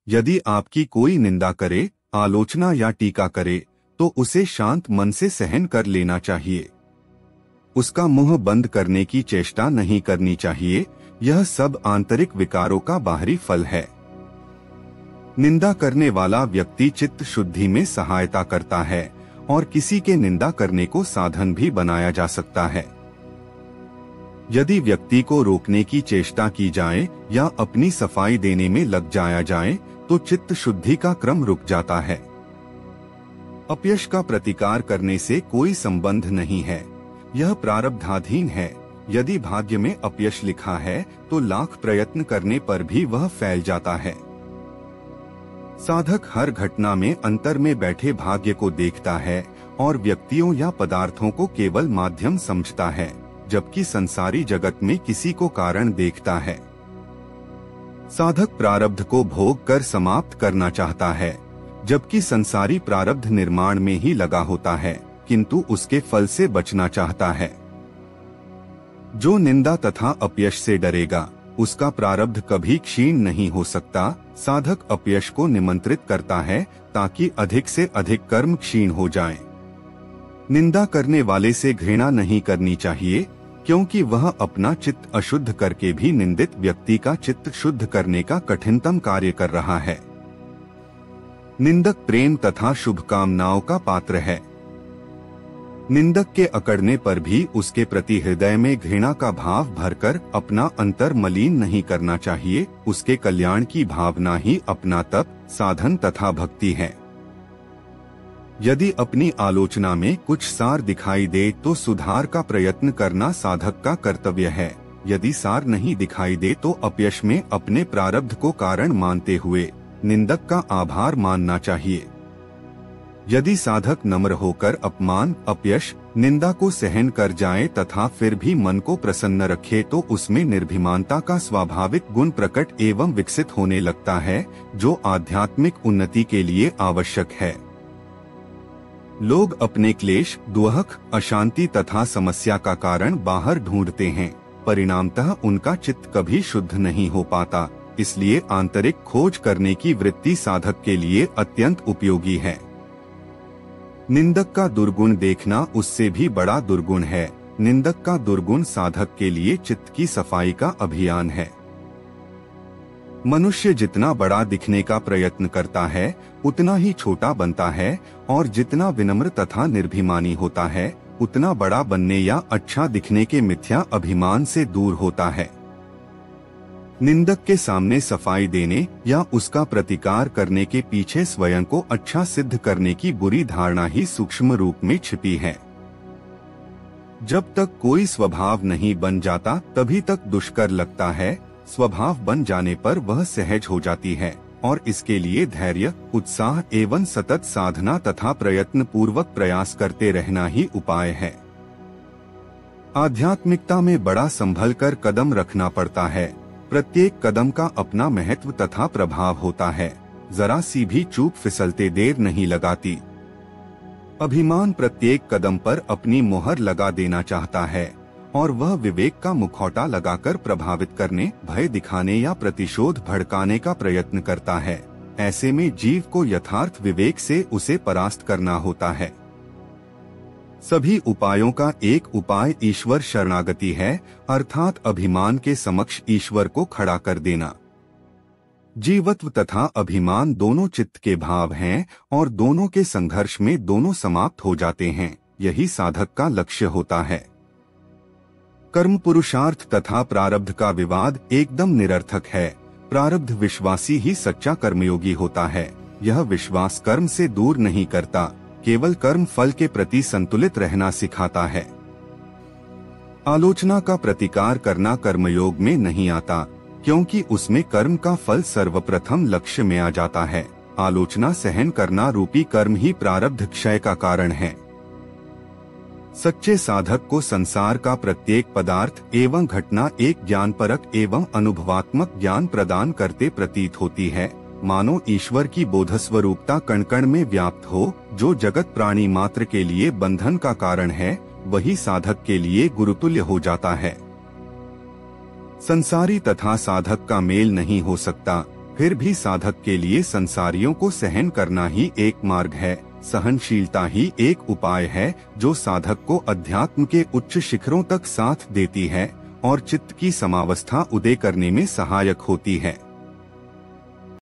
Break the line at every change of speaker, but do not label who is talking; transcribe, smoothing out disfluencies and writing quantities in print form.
यदि आपकी कोई निंदा करे, आलोचना या टीका करे तो उसे शांत मन से सहन कर लेना चाहिए। उसका मुंह बंद करने की चेष्टा नहीं करनी चाहिए। यह सब आंतरिक विकारों का बाहरी फल है। निंदा करने वाला व्यक्ति चित्त शुद्धि में सहायता करता है और किसी के निंदा करने को साधन भी बनाया जा सकता है। यदि व्यक्ति को रोकने की चेष्टा की जाए या अपनी सफाई देने में लग जाया जाए तो चित्त शुद्धि का क्रम रुक जाता है। अपयश का प्रतिकार करने से कोई संबंध नहीं है, यह प्रारब्धाधीन है। यदि भाग्य में अपयश लिखा है तो लाख प्रयत्न करने पर भी वह फैल जाता है। साधक हर घटना में अंतर में बैठे भाग्य को देखता है और व्यक्तियों या पदार्थों को केवल माध्यम समझता है, जबकि संसारी जगत में किसी को कारण देखता है। साधक प्रारब्ध को भोग कर समाप्त करना चाहता है, जबकि संसारी प्रारब्ध निर्माण में ही लगा होता है, किंतु उसके फल से बचना चाहता है। जो निंदा तथा अपयश से डरेगा, उसका प्रारब्ध कभी क्षीण नहीं हो सकता। साधक अपयश को निमंत्रित करता है ताकि अधिक से अधिक कर्म क्षीण हो जाएं। निंदा करने वाले से घृणा नहीं करनी चाहिए, क्योंकि वह अपना चित्त अशुद्ध करके भी निंदित व्यक्ति का चित्त शुद्ध करने का कठिनतम कार्य कर रहा है। निंदक प्रेम तथा शुभकामनाओं का पात्र है। निंदक के अकड़ने पर भी उसके प्रति हृदय में घृणा का भाव भरकर अपना अंतर मलिन नहीं करना चाहिए। उसके कल्याण की भावना ही अपना तप, साधन तथा भक्ति है। यदि अपनी आलोचना में कुछ सार दिखाई दे तो सुधार का प्रयत्न करना साधक का कर्तव्य है। यदि सार नहीं दिखाई दे तो अपयश में अपने प्रारब्ध को कारण मानते हुए निंदक का आभार मानना चाहिए। यदि साधक नम्र होकर अपमान, अपयश, निंदा को सहन कर जाए तथा फिर भी मन को प्रसन्न रखे तो उसमें निर्भिमानता का स्वाभाविक गुण प्रकट एवं विकसित होने लगता है, जो आध्यात्मिक उन्नति के लिए आवश्यक है। लोग अपने क्लेश, दुख, अशांति तथा समस्या का कारण बाहर ढूंढते हैं, परिणामतः उनका चित्त कभी शुद्ध नहीं हो पाता। इसलिए आंतरिक खोज करने की वृत्ति साधक के लिए अत्यंत उपयोगी है। निंदक का दुर्गुण देखना उससे भी बड़ा दुर्गुण है। निंदक का दुर्गुण साधक के लिए चित्त की सफाई का अभियान है। मनुष्य जितना बड़ा दिखने का प्रयत्न करता है, उतना ही छोटा बनता है, और जितना विनम्र तथा निर्भिमानी होता है, उतना बड़ा बनने या अच्छा दिखने के मिथ्या अभिमान से दूर होता है। निंदक के सामने सफाई देने या उसका प्रतिकार करने के पीछे स्वयं को अच्छा सिद्ध करने की बुरी धारणा ही सूक्ष्म रूप में छिपी है। जब तक कोई स्वभाव नहीं बन जाता तभी तक दुष्कर लगता है। स्वभाव बन जाने पर वह सहज हो जाती है, और इसके लिए धैर्य, उत्साह एवं सतत साधना तथा प्रयत्न पूर्वक प्रयास करते रहना ही उपाय है। आध्यात्मिकता में बड़ा संभल कर कदम रखना पड़ता है। प्रत्येक कदम का अपना महत्व तथा प्रभाव होता है। जरा सी भी चूक फिसलते देर नहीं लगाती। अभिमान प्रत्येक कदम पर अपनी मोहर लगा देना चाहता है, और वह विवेक का मुखौटा लगाकर प्रभावित करने, भय दिखाने या प्रतिशोध भड़काने का प्रयत्न करता है। ऐसे में जीव को यथार्थ विवेक से उसे परास्त करना होता है। सभी उपायों का एक उपाय ईश्वर शरणागति है, अर्थात अभिमान के समक्ष ईश्वर को खड़ा कर देना। जीवत्व तथा अभिमान दोनों चित्त के भाव हैं, और दोनों के संघर्ष में दोनों समाप्त हो जाते हैं। यही साधक का लक्ष्य होता है। कर्म पुरुषार्थ तथा प्रारब्ध का विवाद एकदम निरर्थक है। प्रारब्ध विश्वासी ही सच्चा कर्मयोगी होता है। यह विश्वास कर्म से दूर नहीं करता, केवल कर्म फल के प्रति संतुलित रहना सिखाता है। आलोचना का प्रतिकार करना कर्मयोग में नहीं आता, क्योंकि उसमें कर्म का फल सर्वप्रथम लक्ष्य में आ जाता है। आलोचना सहन करना रूपी कर्म ही प्रारब्ध क्षय का कारण है। सच्चे साधक को संसार का प्रत्येक पदार्थ एवं घटना एक ज्ञानपरक एवं अनुभवात्मक ज्ञान प्रदान करते प्रतीत होती है, मानो ईश्वर की बोधस्वरूपता कण कण में व्याप्त हो। जो जगत प्राणी मात्र के लिए बंधन का कारण है, वही साधक के लिए गुरुतुल्य हो जाता है। संसारी तथा साधक का मेल नहीं हो सकता, फिर भी साधक के लिए संसारियों को सहन करना ही एक मार्ग है। सहनशीलता ही एक उपाय है जो साधक को अध्यात्म के उच्च शिखरों तक साथ देती है और चित्त की समावस्था उदय करने में सहायक होती है।